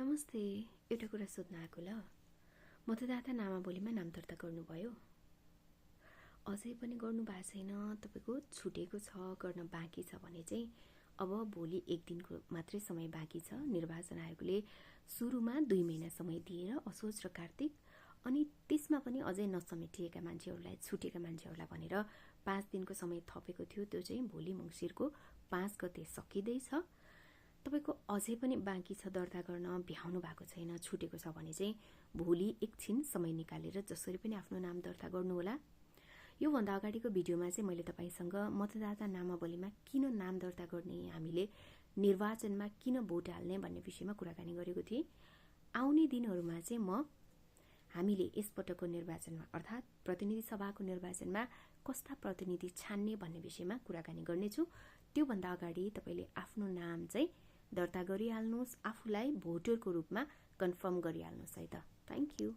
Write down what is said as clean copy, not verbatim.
नमस्ते। एउटा कुरा सोध्न आएको ल। मतदाता नामावलीमा नाम दर्ता गर्नुभयो? अझै पनि गर्नु भएको छैन, तपाईँको छुटेको छ, गर्न बाँकी छ भने चाहिँ अब भोलि एक दिनको मात्रै समय बाँकी छ। निर्वाचन आयोगले सुरुमा 2 महिना समय दिएर असोज र कार्तिक, अनि त्यसमा पनि अझै नसमेटिएका मान्छेहरूलाई, छुटेका मान्छेहरूलाई भनेर 5 दिनको समय थपेको थियो। त्यो चाहिँ भोलि मङ्सिरको 5 गते सकिँदैछ। तपाईको अझै पनि बाँकी छ दर्ता गर्न, भ्याउनु भएको छैन, छुटेको छ भने चाहिँ भोलि एकछिन समय निकालेर जसरी पनि आफ्नो नाम दर्ता गर्नुहोला। योभन्दा अगाडिको भिडियोमा चाहिँ मैले तपाईसँग मतदाता नामावलीमा किन नाम दर्ता गर्ने, हामीले निर्वाचनमा किन भोट हाल्ने भन्ने विषयमा कुराकानी गरेको थिएँ। आउने दिनहरूमा चाहिँ म हामीले यसपटकको निर्वाचनमा अर्थात् प्रतिनिधि सभाको निर्वाचनमा कस्ता प्रतिनिधि छान्ने भन्ने विषयमा कुराकानी गर्नेछु। त्योभन्दा अगाडि तपाईले आफ्नो नाम चाहिँ दर्ता गरिहाल्नुहोस्, आफूलाई भोटरको रूपमा कन्फर्म गरिहाल्नुहोस् है त। Thank you.